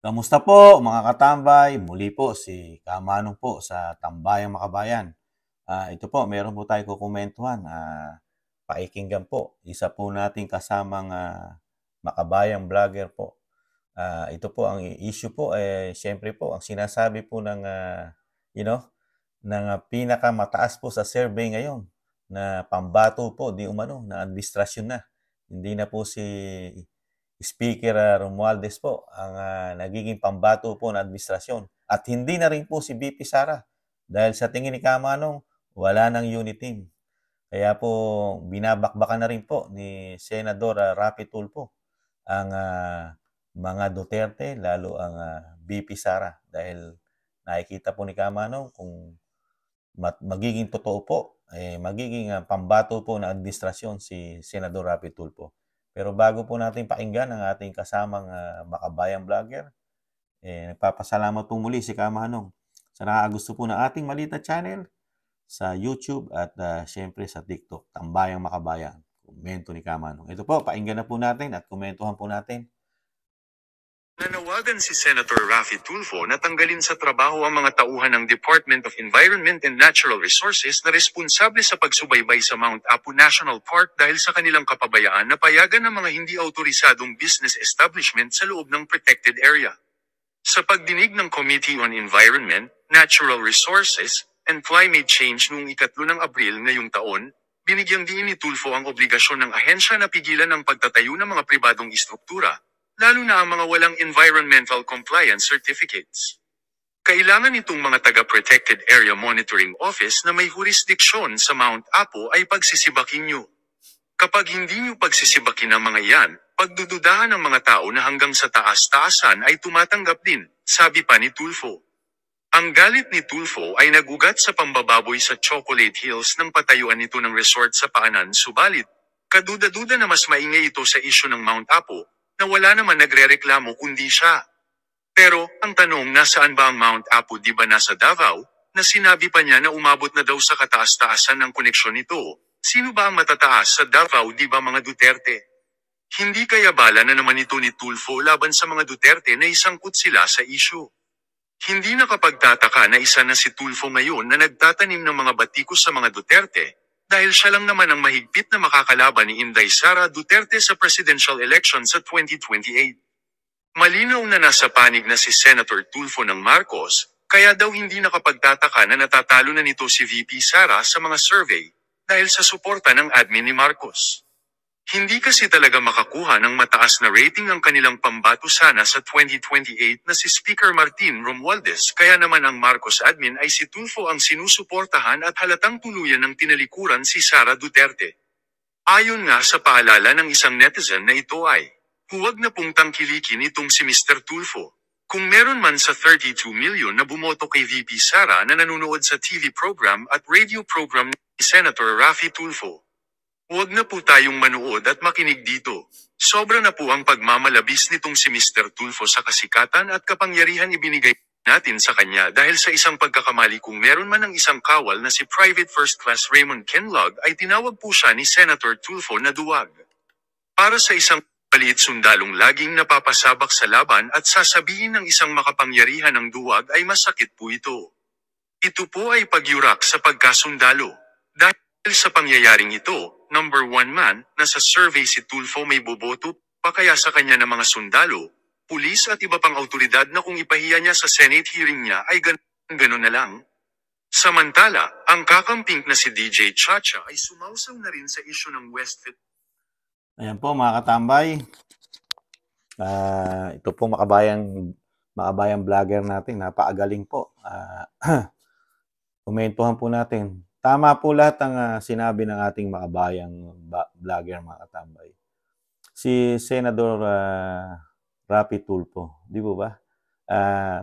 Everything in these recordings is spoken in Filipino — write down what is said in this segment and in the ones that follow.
Kamusta po mga katambay? Muli po si Kamanong po sa Tambayang Makabayan. Ito po, meron po tayo kukumentuhan. Pakikinggan po. Isa po nating kasamang makabayang vlogger po. Ito po ang issue po, siyempre po, ang sinasabi po ng, you know, ng pinakamataas po sa survey ngayon na pambato po, di umano, na administrasyon na. Hindi na po si Speaker Romualdez po ang nagiging pambato po ng administrasyon. At hindi na rin po si VP Sara dahil sa tingin ni Kamanong wala ng unit team. Kaya po binabakbakan na rin po ni Senador Rapi Tulfo ang mga Duterte, lalo ang VP Sara dahil nakikita po ni Kamanong kung magiging totoo po, magiging pambato po ng administrasyon si Senador Rapi Tulfo. Pero bago po natin pakinggan ang ating kasamang makabayang vlogger, nagpapasalamat po muli si Kamanong sa nakakagusto po ng ating Malita Channel sa YouTube at syempre sa TikTok, Tambayang Makabayan. Komento ni Kamanong. Ito po, pakinggan na po natin at komentuhan po natin. Nanawagan si Senator Rafi Tulfo na tanggalin sa trabaho ang mga tauhan ng Department of Environment and Natural Resources na responsable sa pagsubaybay sa Mount Apo National Park dahil sa kanilang kapabayaan na payagan ng mga hindi autorisadong business establishment sa loob ng protected area. Sa pagdinig ng Committee on Environment, Natural Resources, and Climate Change noong 3 ng Abril ngayong taon, binigyang diin ni Tulfo ang obligasyon ng ahensya na pigilan ang pagtatayo ng mga pribadong istruktura, lalo na ang mga walang environmental compliance certificates. Kailangan itong mga taga-Protected Area Monitoring Office na may jurisdiksyon sa Mount Apo ay pagsisibakin nyo. Kapag hindi nyo pagsisibakin ang mga yan, pagdududahan ng mga tao na hanggang sa taas-taasan ay tumatanggap din, sabi pa ni Tulfo. Ang galit ni Tulfo ay nagugat sa pambababoy sa Chocolate Hills nang patayuan nito ng resort sa Paanan, subalit kaduda-duda na mas maingay ito sa isyu ng Mount Apo, na wala naman nagrereklamo kundi siya. Pero, ang tanong, nasaan ba ang Mount Apo, di ba nasa Davao, na sinabi pa niya na umabot na daw sa kataas-taasan ng koneksyon nito? Sino ba ang matataas sa Davao, di ba mga Duterte? Hindi kaya bala na naman ito ni Tulfo laban sa mga Duterte na isangkot sila sa isyu. Hindi nakapagtataka na isa na si Tulfo ngayon na nagtatanim ng mga batikos sa mga Duterte, dahil siya lang naman ang mahigpit na makakalaban ni Inday Sara Duterte sa presidential election sa 2028. Malinaw na nasa panig na si Senator Tulfo ng Marcos, kaya daw hindi nakapagtataka na natatalo na nito si VP Sara sa mga survey, dahil sa suporta ng admin ni Marcos. Hindi kasi talaga makakuha ng mataas na rating ang kanilang pambato sana sa 2028 na si Speaker Martin Romualdez, kaya naman ang Marcos admin ay si Tulfo ang sinusuportahan at halatang tuluyan ng tinalikuran si Sara Duterte. Ayon nga sa paalala ng isang netizen na ito ay, huwag na pong tangkilikin itong si Mr. Tulfo. Kung meron man sa 32 million na bumoto kay VP Sara na nanonood sa TV program at radio program ni Senator Rafi Tulfo, huwag na po tayong manood at makinig dito. Sobra na po ang pagmamalabis nitong si Mr. Tulfo sa kasikatan at kapangyarihan ibinigay natin sa kanya dahil sa isang pagkakamali. Kung meron man ang isang kawal na si Private First Class Raymond Kenlog ay tinawag po siya ni Senator Tulfo na duwag. Para sa isang maliit sundalong laging napapasabak sa laban at sasabihin ng isang makapangyarihan ng duwag ay masakit po ito. Ito po ay pagyurak sa pagkasundalo. Dahil sa pangyayaring ito, number 1 man, na sa survey si Tulfo may boboto pa kaya sa kanya ng mga sundalo, pulis at iba pang autoridad na kung ipahiya niya sa Senate hearing niya ay ganun na lang. Samantala, ang kakamping na si DJ Chacha ay sumausaw na rin sa isyu ng Westfit. Ayan po mga katambay. Ito po makabayang vlogger natin. Napakagaling po. Komentuhan po natin. Tama po lahat ang sinabi ng ating makabayang vlogger mga katambay. Si Senador Rapi Tulfo, di po ba?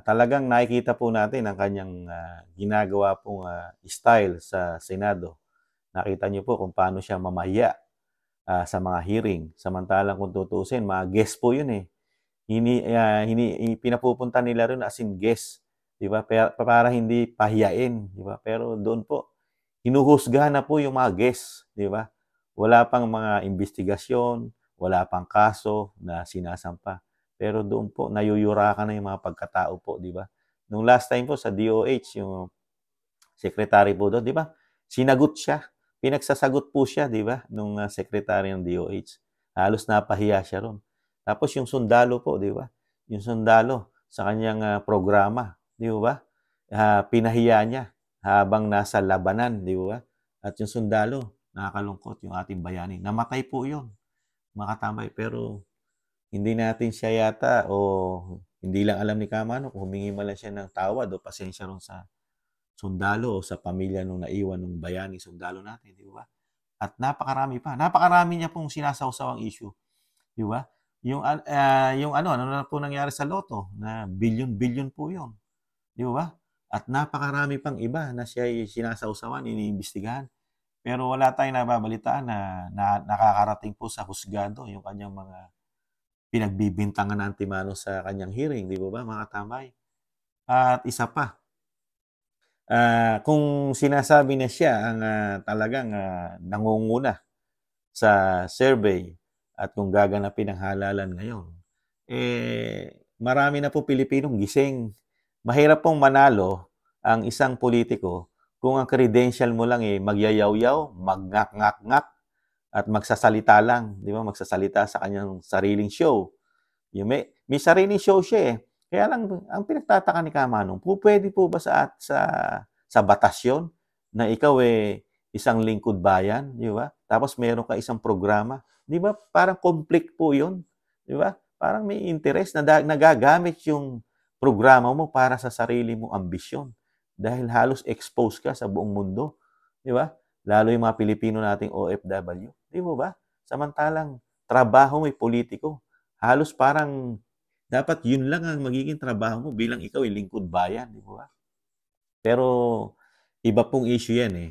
Talagang nakikita po natin ang kanyang ginagawa pong style sa Senado. Nakita niyo po kung paano siya mamaya sa mga hearing. Samantalang kung tutusin, mga guest po yun eh. Pinapupunta nila rin as in guest. Di ba? Para hindi pahiyain. Di ba? Pero doon po, hinuhusgahan na po yung mga guests. Di ba? Wala pang mga investigasyon, wala pang kaso na sinasampa. pero doon po nayuyurakan na yung mga pagkatao po, di ba? Nung last time po sa DOH, yung secretary po doon, di ba? Sinagot siya. Pinagsasagot po siya, di ba? Nung secretary ng DOH. Halos napahiya siya ron. Tapos yung sundalo po, di ba? Yung sundalo sa kanyang programa, di ba? Pinahiya niya habang nasa labanan, di ba? At yung sundalo, nakakalungkot yung ating bayani. Namatay po yun, mga katambay. Pero hindi natin siya yata o hindi lang alam ni Kamano kung humingi man lang siya ng tawad o pasensya ron sa sundalo o sa pamilya nung naiwan ng bayani sundalo natin, di ba? At napakarami pa. Napakarami niya pong sinasawsawang issue, di ba? Yung ano na po nangyari sa Lotto na bilyon-bilyon po yun, di ba? At napakarami pang iba na siya sinasawsawan, iniimbestigahan. Pero wala tayong nababalitaan na nakakarating po sa husgado yung kanyang mga pinagbibintangan na antimano sa kanyang hearing, di ba mga katambay? At isa pa, kung sinasabi na siya ang talagang nangunguna sa survey at kung gaganapin ang halalan ngayon, marami na po Pilipinong gising. Mahirap pong manalo ang isang politiko kung ang credential mo lang magyayaw-yaw, magngak-ngak-ngak, at magsasalita lang, di ba? Magsasalita sa kanyang sariling show. May sariling show siya eh. Kaya lang, ang pinagtataka ni Kamanong, pwede po ba sa batas yun na ikaw isang lingkod bayan, di ba? Tapos meron ka isang programa. Di ba? Parang conflict po yun. Di ba? Parang may interest na nagagamit yung programa mo para sa sarili mong ambisyon. Dahil halos exposed ka sa buong mundo. Di ba? Lalo yung mga Pilipino nating OFW. Di ba? Samantalang trabaho may politiko. Halos parang dapat yun lang ang magiging trabaho mo bilang ikaw ay lingkod bayan. Di ba? Pero iba pong issue yan eh.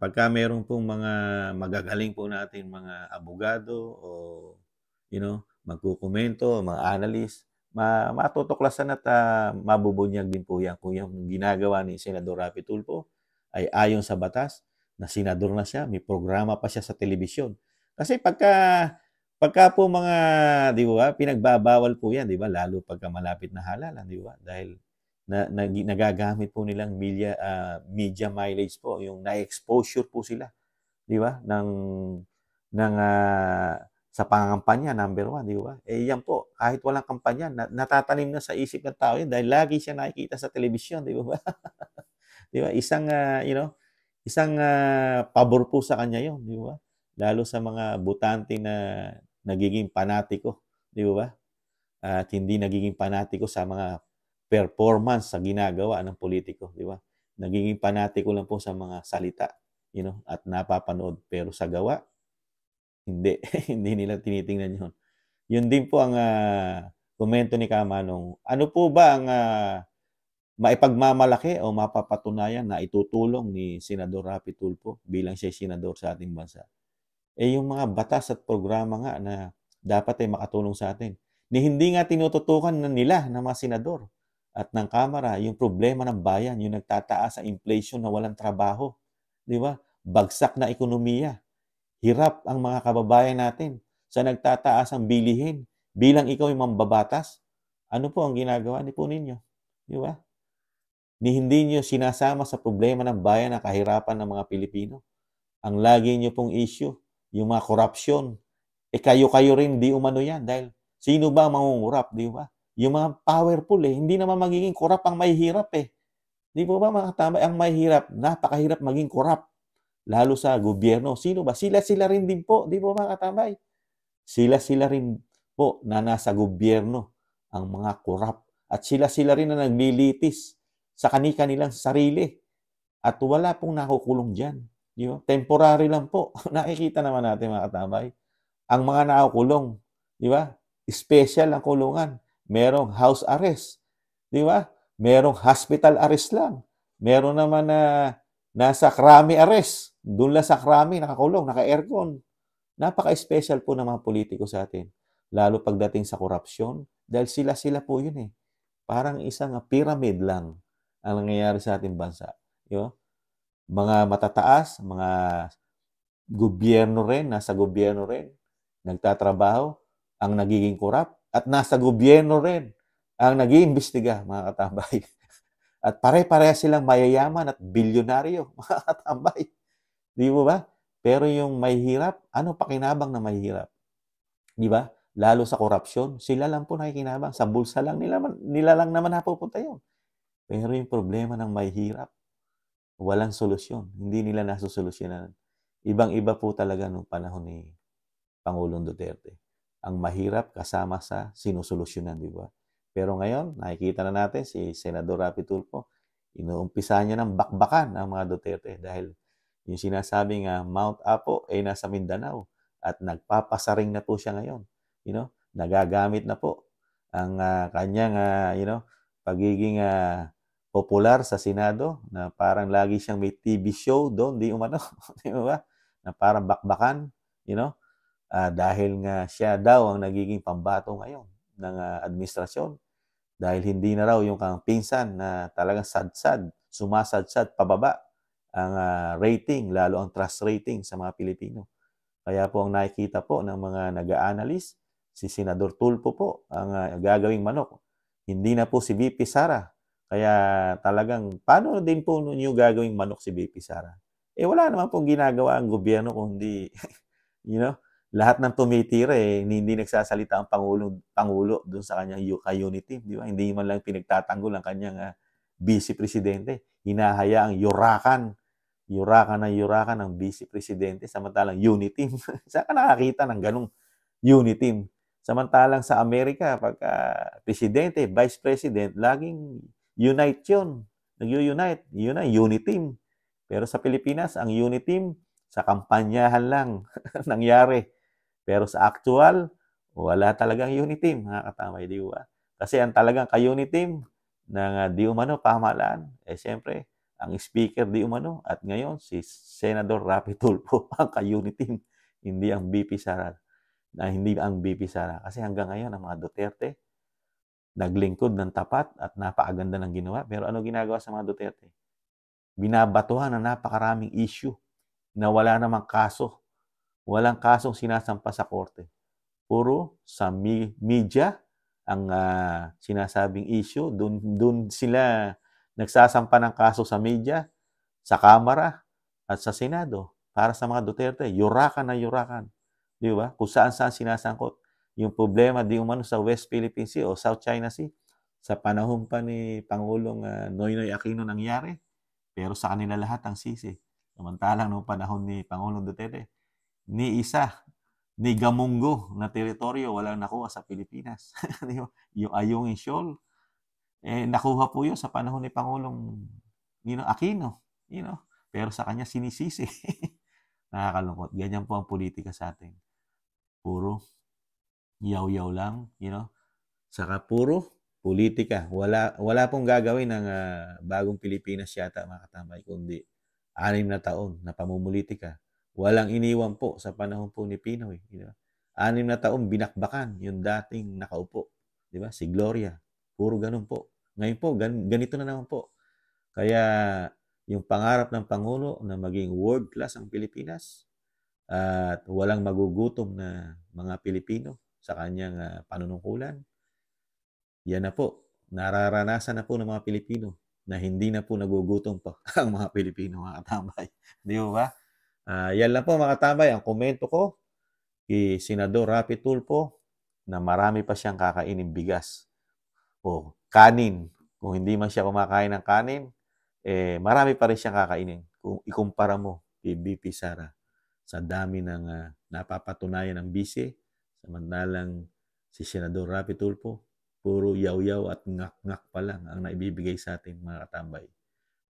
Pagka meron pong mga magagaling po natin mga abogado o magkukomento, mga analyst, matutuklasan at mabubunyag din po yan kung yung ginagawa ni Senador Rapi Tulfo ay ayon sa batas na senador na siya, may programa pa siya sa telebisyon. Kasi pagka po mga, di ba, pinagbabawal po yan, di ba, lalo pagka malapit na halalan, di ba, dahil nagagamit po nilang media mileage po, yung na-exposure po sila, di ba, sa pangangampanya, number 1, di ba? Yan po, kahit walang kampanya, natatanim na sa isip ng tao yun dahil lagi siya nakikita sa telebisyon, di ba? Di ba? Isang pabor po sa kanya yun, di ba? Lalo sa mga butante na nagiging panatiko, di ba? At hindi nagiging panatiko sa mga performance sa ginagawa ng politiko, di ba? Nagiging panatiko lang po sa mga salita, at napapanood. Pero sa gawa, hindi. Hindi nila tinitingnan yun. Yun din po ang komento ni Kamanong. Ano po ba ang maipagmamalaki o mapapatunayan na itutulong ni Senador Rapi Tulfo bilang siya senador sa ating bansa? Yung mga batas at programa nga na dapat ay makatulong sa atin. Hindi nga tinututukan nila ng mga senador at ng Kamara yung problema ng bayan, yung nagtataas sa inflation na walang trabaho. Di ba? Bagsak na ekonomiya. Hirap ang mga kababayan natin sa nagtataas ang bilihin. Bilang ikaw ay mambabatas, ano po ang ginagawa po ninyo? Di ba? Hindi nyo sinasama sa problema ng bayan na kahirapan ng mga Pilipino. Ang lagi nyo pong issue, yung mga korupsyon. Kayo-kayo rin di umano yan dahil sino ba ang mangungurap, di ba? Yung mga powerful hindi naman magiging korap ang mahihirap Di po ba mga katambay, ang mahihirap, napakahirap maging korap. Lalo sa gobyerno. Sino ba? Sila rin din po. Di po mga katambay? Sila rin po na nasa gobyerno ang mga korap. At sila rin na naglilitis sa kanilang sarili. At wala pong nakukulong dyan. Di ba? Temporary lang po. Nakikita naman natin mga katambay. Ang mga nakukulong, di ba? Special ang kulungan. Merong house arrest. Di ba? Merong hospital arrest lang. Meron naman na nasa krami arrest. Doon lang sa krami, nakakulong, naka-aircon. Napaka-special po ng mga politiko sa atin. Lalo pagdating sa korupsyon. Dahil sila po yun Parang isang pyramid lang ang nangyayari sa ating bansa. Mga matataas, mga gobyerno rin, nasa gobyerno rin, nagtatrabaho, ang nagiging korap, at nasa gobyerno rin ang nag-iimbestiga, mga katambay. At pare-pareha silang mayayaman at bilyonaryo, mga katambay. Di mo ba? Pero yung mahihirap, ano pakinabang na mahihirap? Di ba? Lalo sa korupsyon, sila lang po nakikinabang. Sa bulsa lang nila lang naman napupunta yun. Pero yung problema ng mahihirap, walang solusyon. Hindi nila nasusolusyonan. Ibang-iba po talaga nung panahon ni Pangulong Duterte. Ang mahirap kasama sa sinusolusyonan, di ba? Pero ngayon, nakikita na natin si Senador Rapi Tulfo, inuumpisa niya ng bakbakan ang mga Duterte dahil yung sinasabing Mount Apo ay nasa Mindanao at nagpapasaring na po siya ngayon. Nagagamit na po ang kanyang pagiging popular sa Senado na parang lagi siyang may TV show doon, di umano, di ba? Na parang bakbakan, dahil nga siya daw ang nagiging pambato ngayon ng administrasyon dahil hindi na raw yung kang pinsan na talagang sumasadsad pababa ang rating, lalo ang trust rating sa mga Pilipino. Kaya po ang nakikita po ng mga nag-a-analyst, si Senador Tulfo po ang gagawing manok. Hindi na po si VP Sara. Kaya talagang, paano din po niyo gagawing manok si VP Sara? Wala naman pong ginagawa ang gobyerno kung hindi, lahat ng tumitira hindi nagsasalita ang Pangulo doon sa kanyang unity, di ba? Hindi man lang pinagtatanggol ang kanyang vice presidente. Hinahayaang yurakan ng vice presidente samantalang unity. Saan ka nakakita ng ganung unity? Samantalang sa Amerika, pagka presidente, vice president, laging unite yun. Nag-unite. Yun ang unity. Pero sa Pilipinas, ang unity sa kampanyahan lang nangyari. Pero sa actual, wala talagang unity, mga katamay, di ba? Kasi ang talagang ka-unity ng di umano pamahalaan, siyempre, ang speaker di umano, at ngayon, si Senador Rapi Tulfo ang ka-unity, hindi ang VP Sara. Hindi ang VP Sara. Kasi hanggang ngayon, ang mga Duterte, naglingkod ng tapat at napakaganda ng ginawa. Pero ano ginagawa sa mga Duterte? Binabatuhan ng napakaraming issue na wala namang kaso. Walang kasong sinasampa sa korte. Puro sa media ang sinasabing issue. Doon sila nagsasampa ng kaso sa media, sa Kamara, at sa Senado. Para sa mga Duterte, yurakan na yurakan. Di ba? Kung saan-saan sinasangkot. Yung problema, di umano sa West Philippine Sea o South China Sea, sa panahon pa ni Pangulong Noynoy Aquino nangyari, pero sa kanila lahat ang sisi. Samantalang noong panahon ni Pangulong Duterte, ni isa, ni Gamunggo na teritoryo walang nakuha sa Pilipinas. Yung Ayungin Shoal, nakuha po yun sa panahon ni Pangulong Aquino. Pero sa kanya sinisisi. Nakakalungkot. Ganyan po ang politika sa atin. Puro yaw-yaw lang, Saka puro politika. Wala pong gagawin ng bagong Pilipinas yata, mga katambay, kundi 6 na taon na pamumulitika. Walang iniwan po sa panahon po ni Pinoy. 6 na taon binakbakan yung dating nakaupo. Di ba? Si Gloria. Puro ganun po. Ngayon po, ganito na naman po. Kaya yung pangarap ng Pangulo na maging world class ang Pilipinas at walang magugutom na mga Pilipino sa kanyang panunungkulan, yan na po. Nararanasan na po ng mga Pilipino na hindi na po nagugutom pa ang mga Pilipino, mga katambay. Di ba? Yan lang po, mga katambay, ang komento ko kay Senador Rapi Tulfo na marami pa siyang kakainin bigas o kanin. Kung hindi man siya kumakain ng kanin, marami pa rin siyang kakainin. Kung ikumpara mo kay VP Sara sa dami ng napapatunayan ng bise, samantalang si Senador Rapi Tulfo, puro yaw-yaw at ngak-ngak pa lang ang naibibigay sa atin, mga katambay.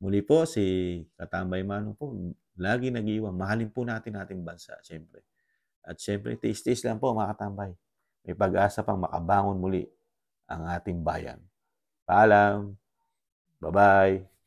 Muli po, si Katambay Manong po, lagi nag-iwan. Mahalin po natin ating bansa, siyempre. At siyempre, tiis-tiis lang po, mga katambay. May pag-asa pang makabangon muli ang ating bayan. Paalam. Bye-bye.